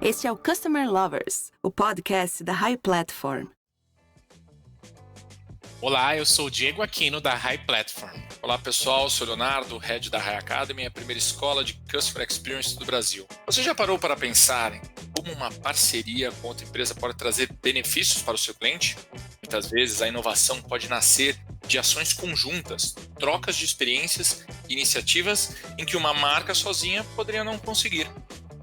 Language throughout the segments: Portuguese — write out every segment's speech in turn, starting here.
Este é o Customer Lovers, o podcast da High Platform. Olá, eu sou o Diego Aquino, da High Platform. Olá pessoal, sou o Leonardo, Head da High Academy, a primeira escola de Customer Experience do Brasil. Você já parou para pensar em como uma parceria com outra empresa pode trazer benefícios para o seu cliente? Muitas vezes a inovação pode nascer de ações conjuntas, trocas de experiências e iniciativas em que uma marca sozinha poderia não conseguir.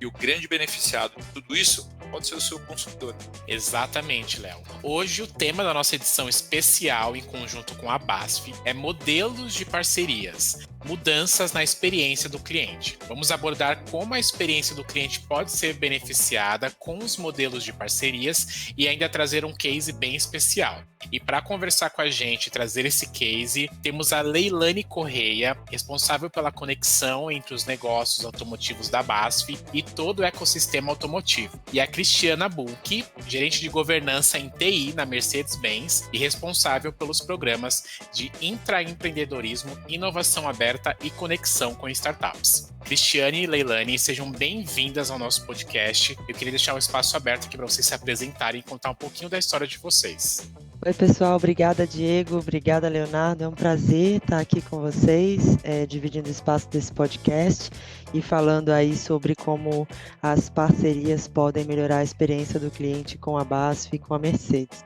E o grande beneficiado de tudo isso pode ser o seu consumidor. Exatamente, Léo. Hoje o tema da nossa edição especial, em conjunto com a BASF, é modelos de parcerias, mudanças na experiência do cliente. Vamos abordar como a experiência do cliente pode ser beneficiada com os modelos de parcerias e ainda trazer um case bem especial. E para conversar com a gente e trazer esse case, temos a Leilane Correia, responsável pela conexão entre os negócios automotivos da BASF e todo o ecossistema automotivo. E a Cristiana Bulck, gerente de governança em TI na Mercedes-Benz e responsável pelos programas de intraempreendedorismo, inovação aberta e conexão com startups. Cristiane e Leilane, sejam bem-vindas ao nosso podcast. Eu queria deixar um espaço aberto aqui para vocês se apresentarem e contar um pouquinho da história de vocês. Oi pessoal, obrigada Diego, obrigada Leonardo, é um prazer estar aqui com vocês, dividindo o espaço desse podcast e falando aí sobre como as parcerias podem melhorar a experiência do cliente com a BASF e com a Mercedes.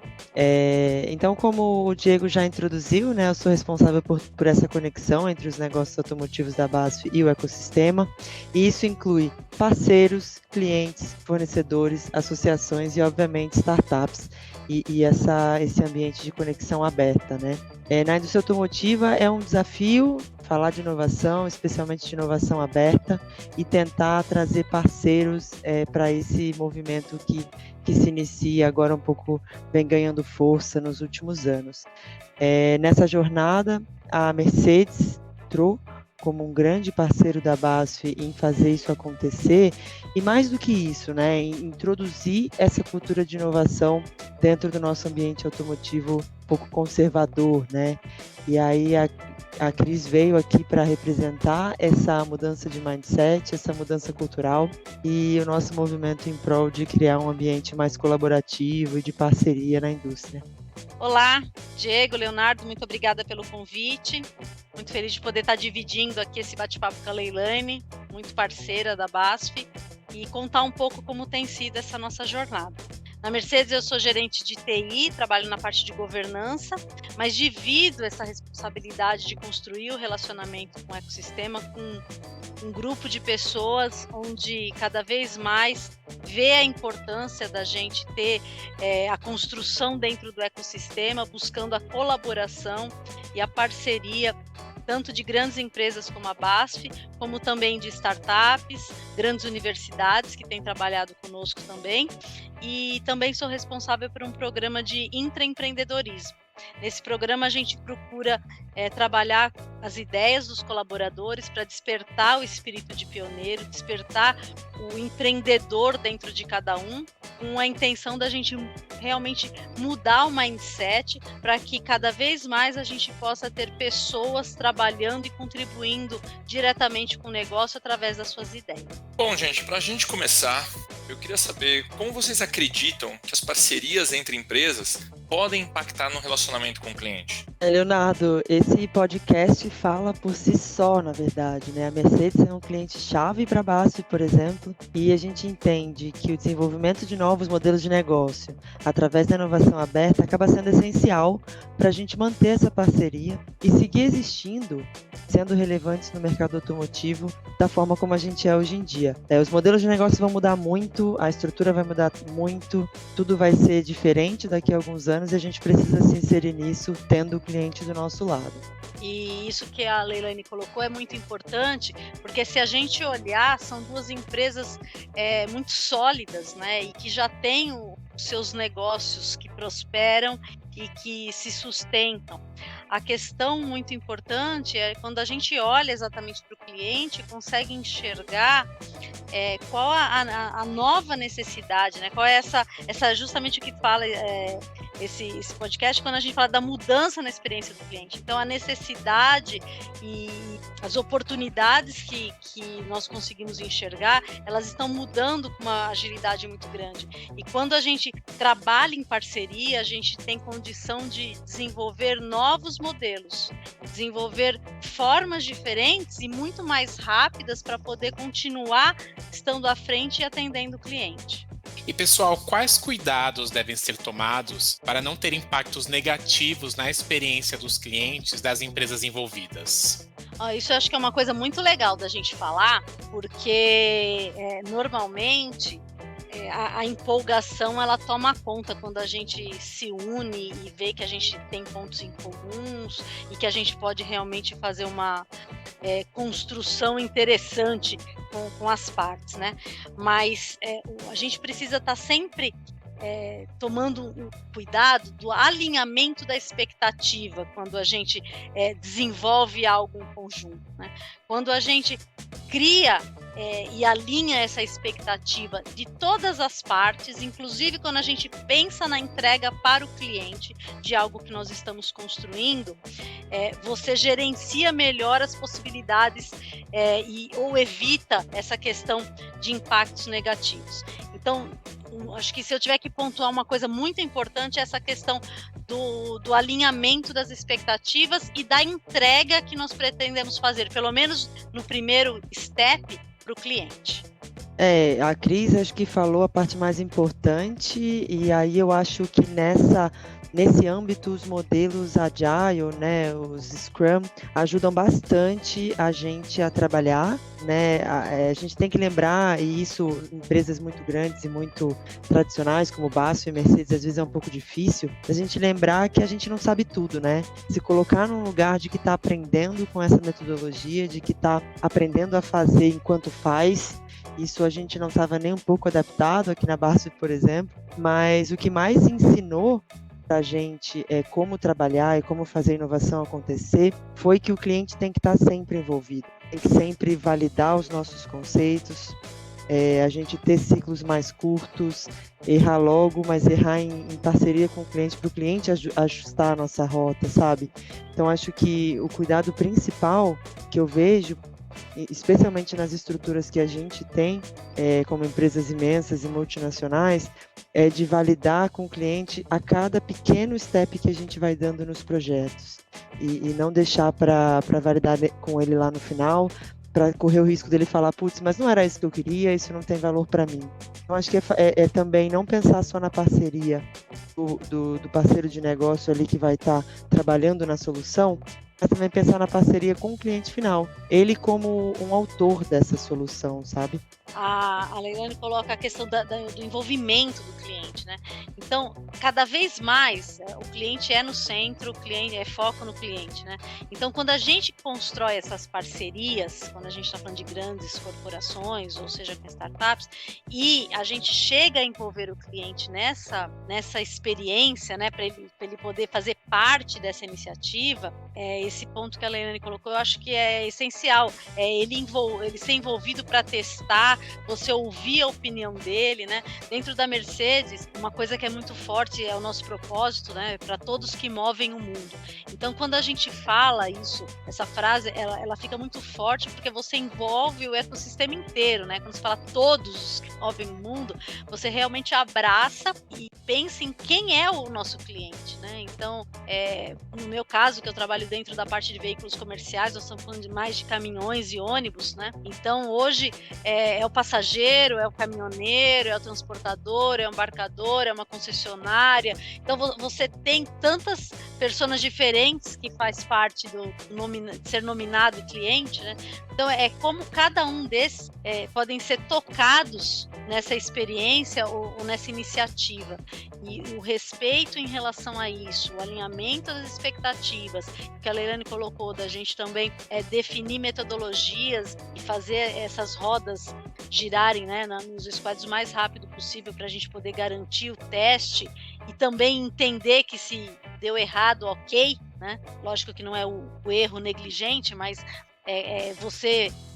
Então, como o Diego já introduziu, né, eu sou responsável por essa conexão entre os negócios automotivos da BASF e o ecossistema, e isso inclui parceiros, clientes, fornecedores, associações e, obviamente, startups, e esse ambiente de conexão aberta, né? Na indústria automotiva é um desafio falar de inovação, especialmente de inovação aberta, e tentar trazer parceiros para esse movimento que se inicia agora um pouco, vem ganhando força nos últimos anos. Nessa jornada, a Mercedes entrou como um grande parceiro da BASF em fazer isso acontecer, e mais do que isso, né, em introduzir essa cultura de inovação dentro do nosso ambiente automotivo um pouco conservador, né, e aí a Cris veio aqui para representar essa mudança de mindset, essa mudança cultural e o nosso movimento em prol de criar um ambiente mais colaborativo e de parceria na indústria. Olá, Diego, Leonardo, muito obrigada pelo convite. Muito feliz de poder estar dividindo aqui esse bate-papo com a Leilane, muito parceira da BASF, e contar um pouco como tem sido essa nossa jornada. Na Mercedes eu sou gerente de TI, trabalho na parte de governança, mas divido essa responsabilidade de construir o relacionamento com o ecossistema com um grupo de pessoas onde cada vez mais vê a importância da gente ter a construção dentro do ecossistema, buscando a colaboração e a parceria tanto de grandes empresas como a BASF, como também de startups, grandes universidades que têm trabalhado conosco também, e também sou responsável por um programa de intraempreendedorismo. Nesse programa a gente procura trabalhar as ideias dos colaboradores para despertar o espírito de pioneiro, despertar o empreendedor dentro de cada um, com a intenção da gente realmente mudar o mindset para que cada vez mais a gente possa ter pessoas trabalhando e contribuindo diretamente com o negócio através das suas ideias. Bom, gente, para a gente começar, eu queria saber como vocês acreditam que as parcerias entre empresas podem impactar no relacionamento com o cliente? Leonardo, esse podcast fala por si só, na verdade, né? A Mercedes é um cliente-chave para a BASF, por exemplo, e a gente entende que o desenvolvimento de novos modelos de negócio, através da inovação aberta, acaba sendo essencial para a gente manter essa parceria e seguir existindo, sendo relevantes no mercado automotivo da forma como a gente é hoje em dia. Os modelos de negócio vão mudar muito, a estrutura vai mudar muito, tudo vai ser diferente daqui a alguns anos e a gente precisa se inserir nisso, tendo o cliente do nosso lado. E isso que a Leilane colocou é muito importante, porque se a gente olhar, são duas empresas muito sólidas, né, e que já têm os seus negócios que prosperam e que se sustentam. A questão muito importante é quando a gente olha exatamente para o cliente, consegue enxergar qual a nova necessidade, né? Qual é essa justamente o que fala esse podcast quando a gente fala da mudança na experiência do cliente. Então, a necessidade e as oportunidades que nós conseguimos enxergar, elas estão mudando com uma agilidade muito grande. E quando a gente trabalha em parceria, a gente tem condição de desenvolver novos modelos, desenvolver formas diferentes e muito mais rápidas para poder continuar estando à frente e atendendo o cliente. E pessoal, quais cuidados devem ser tomados para não ter impactos negativos na experiência dos clientes das empresas envolvidas? Isso eu acho que é uma coisa muito legal da gente falar, porque normalmente a empolgação ela toma conta quando a gente se une e vê que a gente tem pontos em comuns e que a gente pode realmente fazer uma construção interessante com as partes, né? Mas a gente precisa estar sempre tomando um cuidado do alinhamento da expectativa quando a gente desenvolve algo em conjunto, né? Quando a gente cria e alinha essa expectativa de todas as partes, inclusive quando a gente pensa na entrega para o cliente de algo que nós estamos construindo, você gerencia melhor as possibilidades ou evita essa questão de impactos negativos. Então, acho que se eu tiver que pontuar uma coisa muito importante é essa questão do alinhamento das expectativas e da entrega que nós pretendemos fazer, pelo menos no primeiro step, para o cliente. A Cris acho que falou a parte mais importante, e aí eu acho que nesse âmbito os modelos Agile, né, os Scrum, ajudam bastante a gente a trabalhar, né? A gente tem que lembrar, e isso empresas muito grandes e muito tradicionais como BASF e Mercedes às vezes é um pouco difícil, a gente lembrar que a gente não sabe tudo, né? Se colocar num lugar de que está aprendendo com essa metodologia, de que está aprendendo a fazer enquanto faz. Isso a gente não estava nem um pouco adaptado aqui na BASF, por exemplo, mas o que mais ensinou para a gente como trabalhar e como fazer a inovação acontecer foi que o cliente tem que estar sempre envolvido, tem que sempre validar os nossos conceitos, a gente ter ciclos mais curtos, errar logo, mas errar em parceria com o cliente, para o cliente ajustar a nossa rota, sabe? Então acho que o cuidado principal que eu vejo, especialmente nas estruturas que a gente tem, como empresas imensas e multinacionais, é de validar com o cliente a cada pequeno step que a gente vai dando nos projetos e não deixar para validar com ele lá no final, para correr o risco dele falar, putz, mas não era isso que eu queria, isso não tem valor para mim. Então acho que é também não pensar só na parceria do parceiro de negócio ali que vai estar trabalhando na solução, mas também pensar na parceria com o cliente final, ele como um autor dessa solução, sabe? A Leilane coloca a questão do envolvimento do cliente, né? Então, cada vez mais, o cliente é no centro, o cliente é foco no cliente, né? Então, quando a gente constrói essas parcerias, quando a gente está falando de grandes corporações, ou seja, com startups, e a gente chega a envolver o cliente nessa experiência, né, para ele poder fazer parte dessa iniciativa, esse ponto que a Leilane colocou, eu acho que é essencial, ele ser envolvido para testar, você ouvir a opinião dele, né? Dentro da Mercedes, uma coisa que é muito forte é o nosso propósito, né? Para todos que movem o mundo. Então, quando a gente fala isso, essa frase, ela fica muito forte porque você envolve o ecossistema inteiro, né? Quando você fala todos que movem o mundo, você realmente abraça e pensa em quem é o nosso cliente, né? Então, no meu caso, que eu trabalho dentro da parte de veículos comerciais, nós estamos falando mais de caminhões e ônibus, né? Então, hoje é o passageiro, é o caminhoneiro, é o transportador, é o embarcador, é uma concessionária. Então, você tem tantas pessoas diferentes que faz parte de ser nominado cliente, né? Então, é como cada um desses podem ser tocados nessa experiência ou nessa iniciativa. E o respeito em relação a isso, o alinhamento das expectativas, que a Leilane colocou, da gente também definir metodologias e fazer essas rodas girarem, né, nos squads o mais rápido possível para a gente poder garantir o teste e também entender que se deu errado, ok, né? Lógico que não é o erro negligente, mas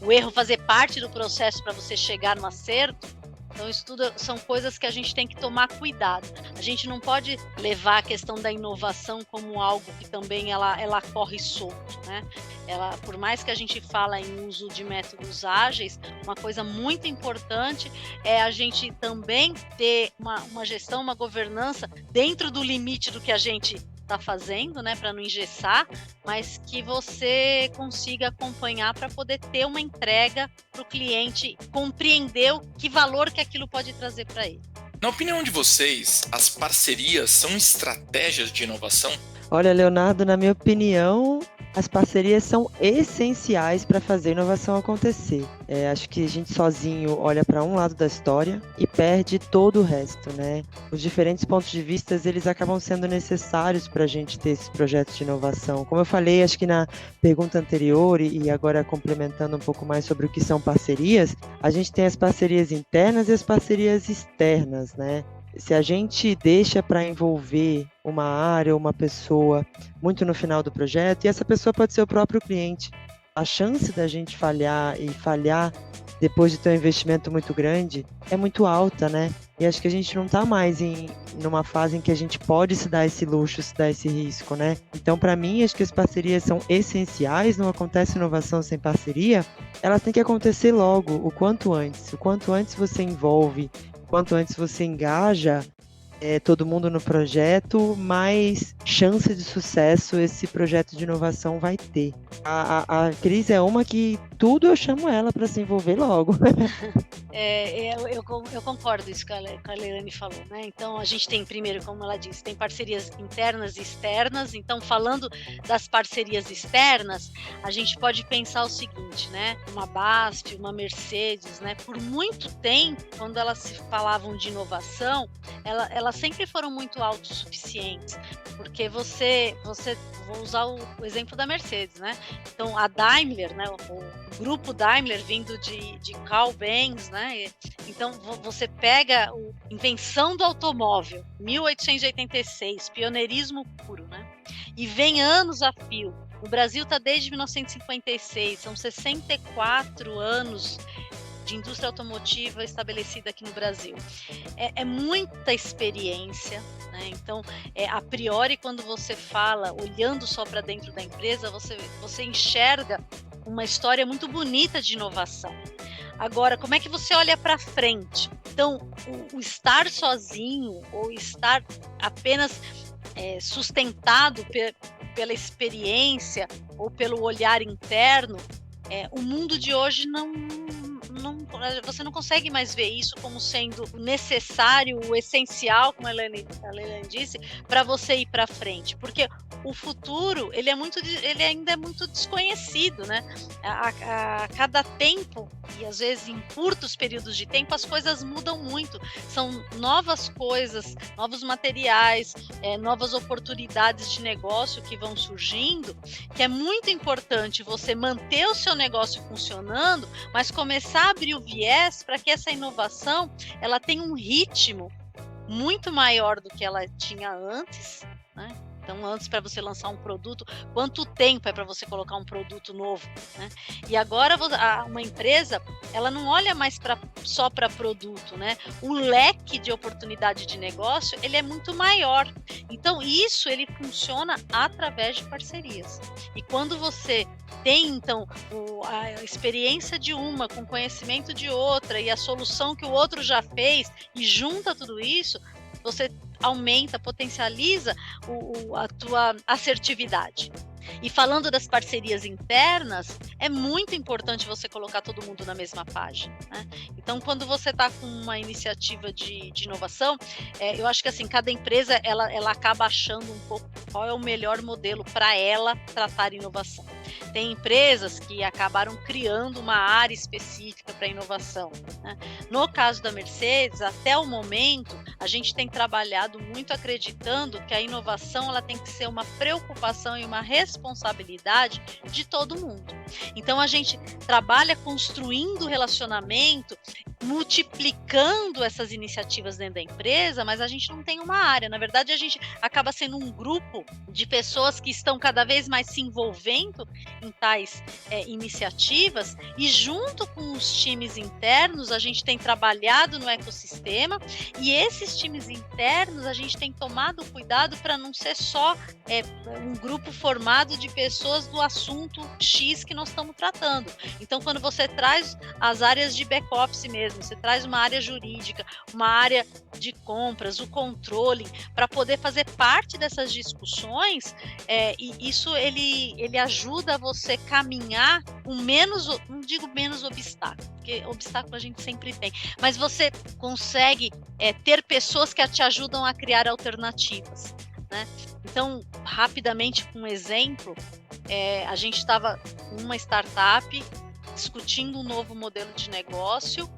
o erro fazer parte do processo para você chegar no acerto. Então, isso tudo são coisas que a gente tem que tomar cuidado. A gente não pode levar a questão da inovação como algo que também ela corre solto, né? Por mais que a gente fala em uso de métodos ágeis, uma coisa muito importante é a gente também ter uma gestão, uma governança dentro do limite do que a gente está fazendo, né, para não engessar, mas que você consiga acompanhar para poder ter uma entrega para o cliente compreender que valor que aquilo pode trazer para ele. Na opinião de vocês, as parcerias são estratégias de inovação? Olha, Leonardo, na minha opinião, as parcerias são essenciais para fazer a inovação acontecer. Acho que a gente sozinho olha para um lado da história e perde todo o resto, né? Os diferentes pontos de vista, eles acabam sendo necessários para a gente ter esses projetos de inovação. Como eu falei, acho que na pergunta anterior e agora complementando um pouco mais sobre o que são parcerias, a gente tem as parcerias internas e as parcerias externas, né? Se a gente deixa para envolver uma área ou uma pessoa muito no final do projeto, e essa pessoa pode ser o próprio cliente, a chance da gente falhar depois de ter um investimento muito grande é muito alta, né? E acho que a gente não está mais numa fase em que a gente pode se dar esse luxo, se dar esse risco, né? Então, para mim, acho que as parcerias são essenciais, não acontece inovação sem parceria, elas têm que acontecer logo, o quanto antes. O quanto antes você envolve, quanto antes você engaja todo mundo no projeto, mais chance de sucesso esse projeto de inovação vai ter. A Cris é uma que tudo eu chamo ela para se envolver logo. Eu concordo isso que a Leilane falou, né? Então a gente tem primeiro, como ela disse, tem parcerias internas e externas. Então, falando das parcerias externas, a gente pode pensar o seguinte, né? Uma BASF, uma Mercedes, né? Por muito tempo, quando elas se falavam de inovação, elas sempre foram muito autossuficientes, porque vou usar o exemplo da Mercedes, né? Então a Daimler, né? O grupo Daimler vindo de Carl Benz, né? Então você pega a invenção do automóvel, 1886, pioneirismo puro, né? E vem anos a fio. O Brasil está desde 1956, são 64 anos de indústria automotiva estabelecida aqui no Brasil. É muita experiência, né? Então, a priori, quando você fala, olhando só para dentro da empresa, você enxerga uma história muito bonita de inovação. Agora, como é que você olha para frente? Então, o estar sozinho ou estar apenas sustentado pela experiência ou pelo olhar interno, o mundo de hoje você não consegue mais ver isso como sendo necessário, o essencial, como a Leilane disse, para você ir para frente, porque o futuro ele ainda é muito desconhecido, né? A cada tempo, e às vezes em curtos períodos de tempo, as coisas mudam muito, são novas coisas, novos materiais, novas oportunidades de negócio que vão surgindo, que é muito importante você manter o seu negócio funcionando, mas começar a abrir o viés para que essa inovação ela tenha um ritmo muito maior do que ela tinha antes, né? Então, antes, para você lançar um produto, quanto tempo é para você colocar um produto novo, né? E agora uma empresa, ela não olha mais só para produto, né? O leque de oportunidade de negócio, ele é muito maior. Então, isso ele funciona através de parcerias. E quando você tem, então, a experiência de uma com conhecimento de outra e a solução que o outro já fez e junta tudo isso, você aumenta, potencializa a tua assertividade. E falando das parcerias internas, é muito importante você colocar todo mundo na mesma página, né? Então, quando você está com uma iniciativa de inovação, eu acho que assim, cada empresa ela acaba achando um pouco qual é o melhor modelo para ela tratar inovação. Tem empresas que acabaram criando uma área específica para inovação, né? No caso da Mercedes, até o momento, a gente tem trabalhado muito acreditando que a inovação ela tem que ser uma preocupação e uma responsabilidade de todo mundo. Então, a gente trabalha construindo relacionamento multiplicando essas iniciativas dentro da empresa, mas a gente não tem uma área. Na verdade, a gente acaba sendo um grupo de pessoas que estão cada vez mais se envolvendo em tais iniciativas, e junto com os times internos, a gente tem trabalhado no ecossistema, e esses times internos, a gente tem tomado cuidado para não ser só um grupo formado de pessoas do assunto X que nós estamos tratando. Então, quando você traz as áreas de back-office mesmo, você traz uma área jurídica, uma área de compras, o controle, para poder fazer parte dessas discussões, e isso ele ajuda você caminhar com menos, não digo menos obstáculo, porque obstáculo a gente sempre tem, mas você consegue ter pessoas que te ajudam a criar alternativas, né? Então, rapidamente, com um exemplo, a gente estava com uma startup discutindo um novo modelo de negócio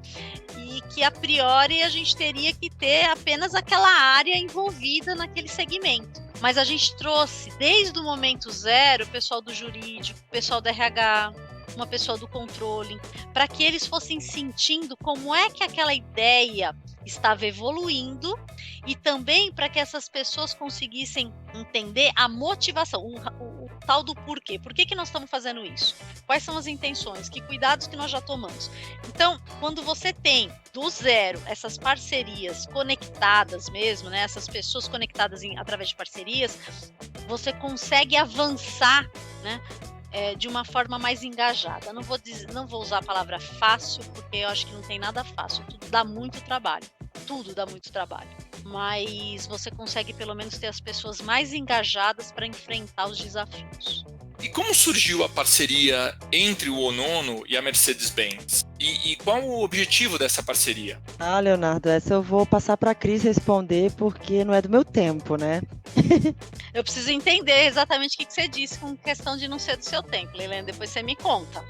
e que, a priori, a gente teria que ter apenas aquela área envolvida naquele segmento. Mas a gente trouxe, desde o momento zero, o pessoal do jurídico, o pessoal do RH, uma pessoa do controle, para que eles fossem sentindo como é que aquela ideia estava evoluindo, e também para que essas pessoas conseguissem entender a motivação, o tal do porquê. Por que nós estamos fazendo isso? Quais são as intenções? Que cuidados que nós já tomamos? Então, quando você tem do zero essas parcerias conectadas mesmo, né, essas pessoas conectadas através de parcerias, você consegue avançar, né, de uma forma mais engajada. Não vou usar a palavra fácil, porque eu acho que não tem nada fácil. Tudo dá muito trabalho. Mas você consegue pelo menos ter as pessoas mais engajadas para enfrentar os desafios. E como surgiu a parceria entre o Onono e a Mercedes-Benz? E qual o objetivo dessa parceria? Leonardo, essa eu vou passar para a Cris responder, porque não é do meu tempo, né? Eu preciso entender exatamente o que você disse com questão de não ser do seu tempo, Leilane, depois você me conta.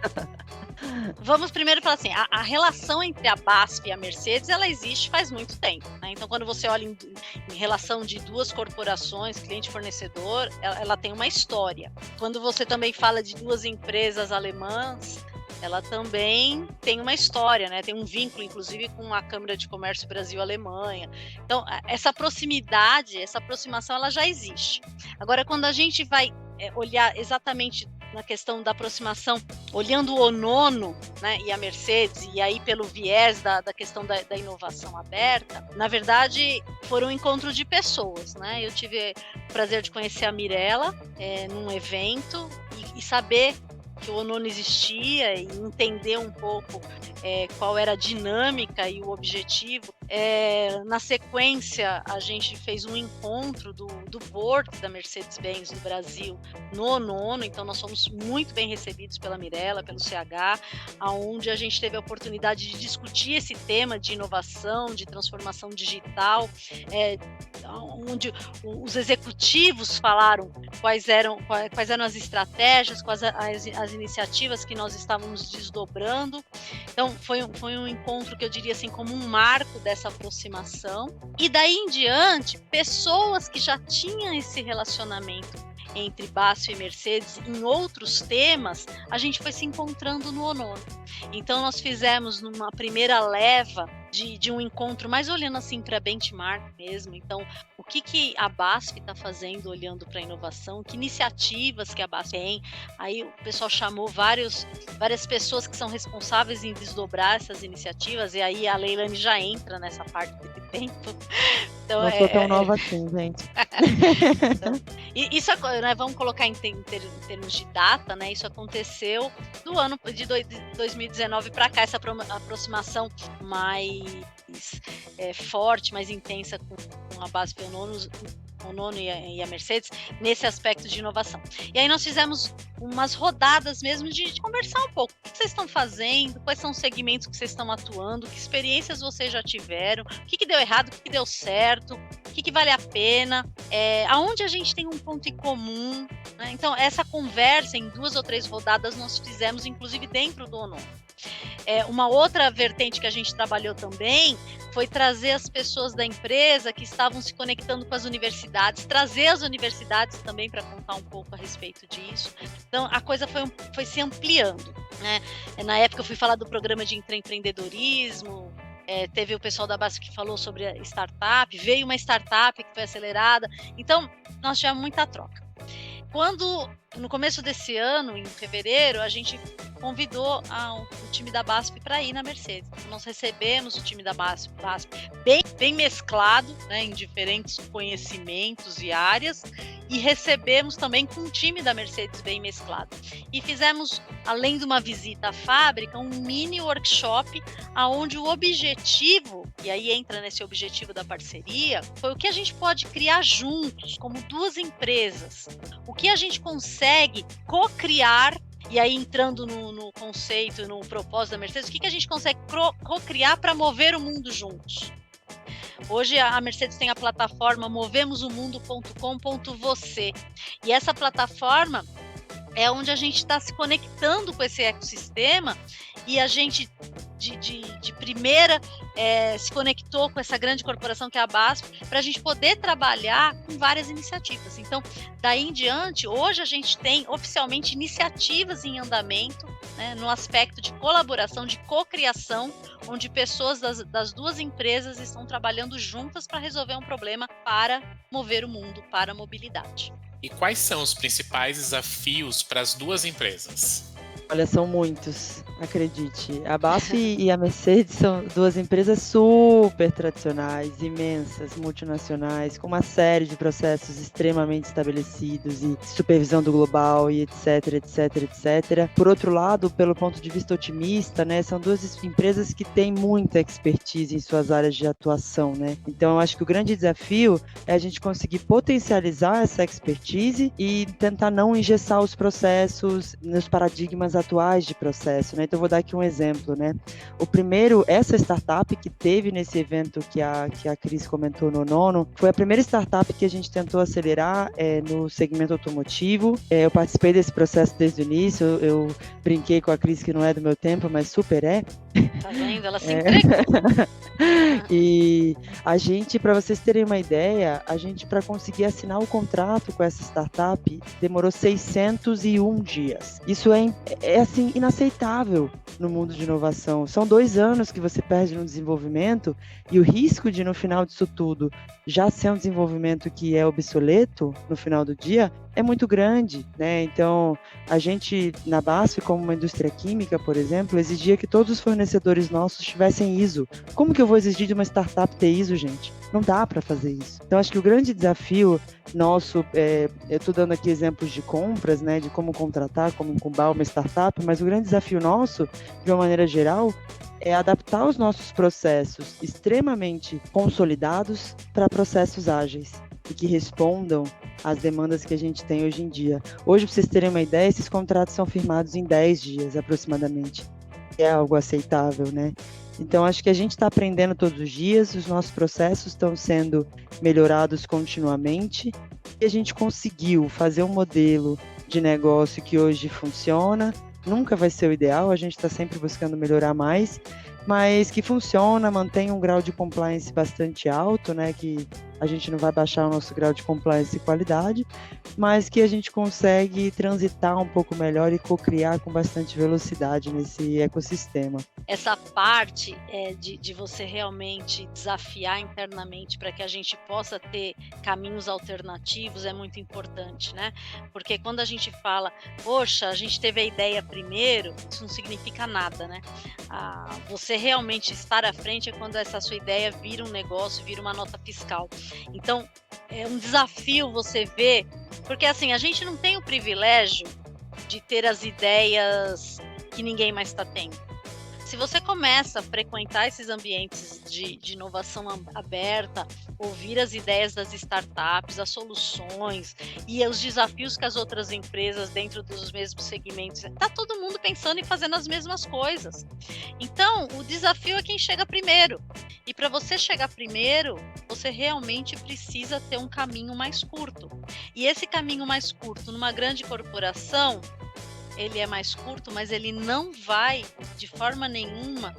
Vamos primeiro falar assim, a relação entre a BASF e a Mercedes, ela existe faz muito tempo, né? Então, quando você olha em relação de duas corporações, cliente e fornecedor, ela tem uma história. Quando você também fala de duas empresas alemãs, ela também tem uma história, né? Tem um vínculo, inclusive, com a Câmara de Comércio Brasil-Alemanha. Então, essa proximidade, essa aproximação, ela já existe. Agora, quando a gente vai olhar exatamente na questão da aproximação, olhando o Onono, né, e a Mercedes, e aí pelo viés da questão da inovação aberta, na verdade, foram um encontro de pessoas, né? Eu tive o prazer de conhecer a Mirella num evento e saber que o Onono existia e entender um pouco qual era a dinâmica e o objetivo. Na sequência, a gente fez um encontro do board da Mercedes-Benz no Brasil no Onono, então nós fomos muito bem recebidos pela Mirella, pelo CH, onde a gente teve a oportunidade de discutir esse tema de inovação, de transformação digital, onde os executivos falaram quais eram as estratégias, quais as iniciativas que nós estávamos desdobrando. Então, foi um encontro que eu diria assim, como um marco dessa aproximação. E daí em diante, pessoas que já tinham esse relacionamento entre BASF e Mercedes em outros temas, a gente foi se encontrando no Onono. Então, nós fizemos numa primeira leva de um encontro, mais olhando assim para benchmark mesmo. Então, o que a BASF está fazendo olhando para a inovação, que iniciativas que a BASF tem. Aí o pessoal chamou várias pessoas que são responsáveis em desdobrar essas iniciativas, e aí a Leilane já entra nessa parte desse tempo. Então, não sou tão nova assim, gente. Então, isso, né, vamos colocar em termos de data, né? Isso aconteceu do ano de 2019 para cá, essa aproximação mais forte, mais intensa com a BASF e o Onono e a Mercedes nesse aspecto de inovação. E aí nós fizemos umas rodadas mesmo de conversar um pouco. O que vocês estão fazendo? Quais são os segmentos que vocês estão atuando? Que experiências vocês já tiveram? O que deu errado? O que deu certo? O que vale a pena? Aonde a gente tem um ponto em comum? Né? Então, essa conversa em 2 ou 3 rodadas nós fizemos, inclusive dentro do Onono. Uma outra vertente que a gente trabalhou também foi trazer as pessoas da empresa que estavam se conectando com as universidades, trazer as universidades também para contar um pouco a respeito disso. Então, a coisa foi se ampliando, né? Na época eu fui falar do programa de intraempreendedorismo, teve o pessoal da BASF que falou sobre a startup, veio uma startup que foi acelerada, então nós tivemos muita troca. Quando, no começo desse ano, em fevereiro, a gente convidou o time da BASF para ir na Mercedes. Então, nós recebemos o time da BASF bem mesclado, né, em diferentes conhecimentos e áreas, e recebemos também com o time da Mercedes bem mesclado. E fizemos, além de uma visita à fábrica, um mini workshop, onde o objetivo, e aí entra nesse objetivo da parceria, foi o que a gente pode criar juntos, como duas empresas. O que a gente consegue co-criar, e aí entrando no conceito, no propósito da Mercedes, o que a gente consegue co-criar para mover o mundo juntos? Hoje a Mercedes tem a plataforma movemosomundo.com.você, e essa plataforma é onde a gente está se conectando com esse ecossistema, e a gente de primeira se conectou com essa grande corporação que é a BASF, para a gente poder trabalhar com várias iniciativas. Então, daí em diante, hoje a gente tem oficialmente iniciativas em andamento, né, no aspecto de colaboração, de cocriação, onde pessoas das duas empresas estão trabalhando juntas para resolver um problema para mover o mundo para a mobilidade. E quais são os principais desafios para as duas empresas? Olha, são muitos, acredite. A BASF e a Mercedes são duas empresas super tradicionais, imensas, multinacionais, com uma série de processos extremamente estabelecidos e supervisão do global e etc, etc, etc. Por outro lado, pelo ponto de vista otimista, né, são duas empresas que têm muita expertise em suas áreas de atuação, né? Então, eu acho que o grande desafio é a gente conseguir potencializar essa expertise e tentar não engessar os processos nos paradigmas atuais de processo, né? Então, eu vou dar aqui um exemplo, né? O primeiro, essa startup que teve nesse evento que a Cris comentou no nono, foi a primeira startup que a gente tentou acelerar no segmento automotivo. Eu participei desse processo desde o início, eu brinquei com a Cris que não é do meu tempo, mas super é. Tá vendo? Ela se entregou. E a gente, para vocês terem uma ideia, a gente, para conseguir assinar o contrato com essa startup, demorou 601 dias. Isso é assim, inaceitável no mundo de inovação. São 2 anos que você perde no desenvolvimento, e o risco de, no final disso tudo, já ser um desenvolvimento que é obsoleto no final do dia, é muito grande, né? Então, a gente, na BASF, como uma indústria química, por exemplo, exigia que todos os fornecedores nossos tivessem ISO. Como que eu vou exigir de uma startup ter ISO, gente? Não dá para fazer isso. Então, acho que o grande desafio nosso, eu estou dando aqui exemplos de compras, né, de como contratar, como incubar uma startup, mas o grande desafio nosso, de uma maneira geral, é adaptar os nossos processos extremamente consolidados para processos ágeis e que respondam às demandas que a gente tem hoje em dia. Hoje, para vocês terem uma ideia, esses contratos são firmados em 10 dias aproximadamente. É algo aceitável, né? Então, acho que a gente está aprendendo todos os dias, os nossos processos estão sendo melhorados continuamente, e a gente conseguiu fazer um modelo de negócio que hoje funciona. Nunca vai ser o ideal, a gente está sempre buscando melhorar mais, mas que funciona, mantém um grau de compliance bastante alto, né, que a gente não vai baixar o nosso grau de compliance e qualidade, mas que a gente consegue transitar um pouco melhor e co-criar com bastante velocidade nesse ecossistema. Essa parte de você realmente desafiar internamente para que a gente possa ter caminhos alternativos é muito importante, né? Porque quando a gente fala, poxa, a gente teve a ideia primeiro, isso não significa nada, né? Você realmente estar à frente é quando essa sua ideia vira um negócio, vira uma nota fiscal. Então, é um desafio você ver, porque assim, a gente não tem o privilégio de ter as ideias que ninguém mais está tendo. Se você começa a frequentar esses ambientes de inovação aberta, ouvir as ideias das startups, as soluções e os desafios que as outras empresas dentro dos mesmos segmentos, está todo mundo pensando e fazendo as mesmas coisas. Então, o desafio é quem chega primeiro. E para você chegar primeiro, você realmente precisa ter um caminho mais curto. E esse caminho mais curto, numa grande corporação, ele é mais curto, mas ele não vai, de forma nenhuma,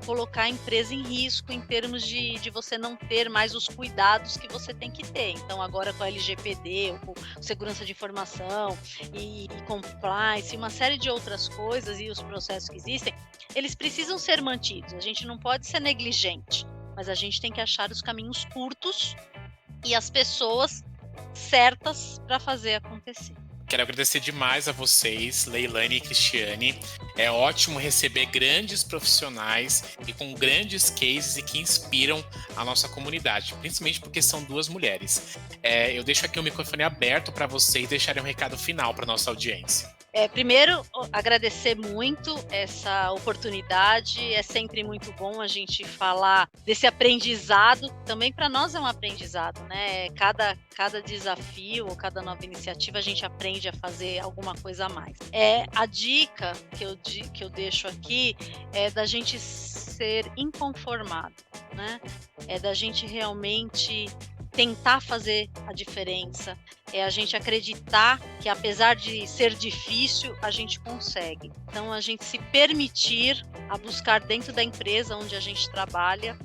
colocar a empresa em risco em termos de você não ter mais os cuidados que você tem que ter. Então, agora com a LGPD, com segurança de informação e compliance, uma série de outras coisas e os processos que existem, eles precisam ser mantidos. A gente não pode ser negligente, mas a gente tem que achar os caminhos curtos e as pessoas certas para fazer acontecer. Quero agradecer demais a vocês, Leilane e Cristiane. É ótimo receber grandes profissionais e com grandes cases e que inspiram a nossa comunidade, principalmente porque são duas mulheres. Eu deixo aqui o microfone aberto para vocês deixarem um recado final para nossa audiência. Primeiro, agradecer muito essa oportunidade. É sempre muito bom a gente falar desse aprendizado. Também para nós é um aprendizado, né? Cada desafio ou cada nova iniciativa a gente aprende a fazer alguma coisa a mais. A dica que eu deixo aqui é da gente ser inconformado, né? É da gente realmente tentar fazer a diferença, é a gente acreditar que apesar de ser difícil, a gente consegue. Então, a gente se permitir a buscar dentro da empresa onde a gente trabalha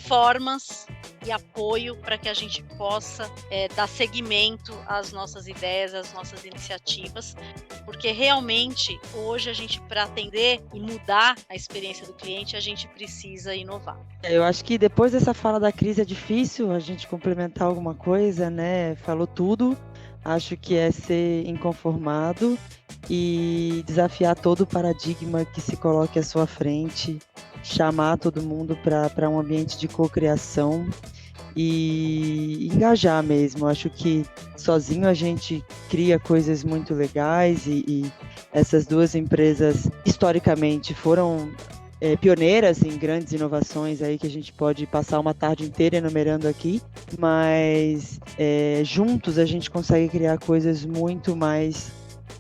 formas e apoio para que a gente possa dar seguimento às nossas ideias, às nossas iniciativas, porque realmente hoje a gente, para atender e mudar a experiência do cliente, a gente precisa inovar. Eu acho que depois dessa fala da crise é difícil a gente complementar alguma coisa, né? Falou tudo. Acho que é ser inconformado e desafiar todo o paradigma que se coloque à sua frente, chamar todo mundo para um ambiente de cocriação e engajar mesmo. Acho que sozinho a gente cria coisas muito legais e essas duas empresas historicamente foram pioneiras em grandes inovações aí que a gente pode passar uma tarde inteira enumerando aqui, mas juntos a gente consegue criar coisas muito mais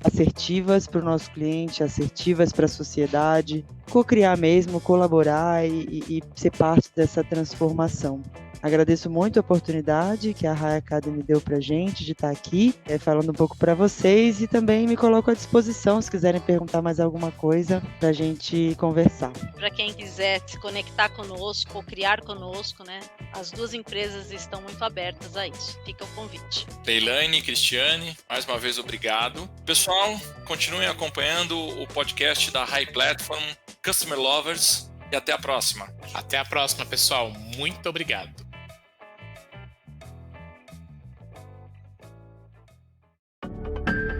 assertivas para o nosso cliente, assertivas para a sociedade, co-criar mesmo, colaborar e ser parte dessa transformação. Agradeço muito a oportunidade que a High Academy deu para a gente de estar aqui, falando um pouco para vocês e também me coloco à disposição se quiserem perguntar mais alguma coisa para a gente conversar. Para quem quiser se conectar conosco ou criar conosco, né? As duas empresas estão muito abertas a isso. Fica o convite. Leilane e Cristiane, mais uma vez obrigado. Pessoal, continuem acompanhando o podcast da High Platform, Customer Lovers, e até a próxima. Até a próxima, pessoal. Muito obrigado.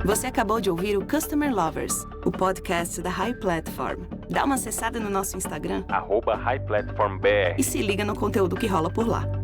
Você acabou de ouvir o Customer Lovers, o podcast da High Platform. Dá uma acessada no nosso Instagram, @HighPlatformBR. e se liga no conteúdo que rola por lá.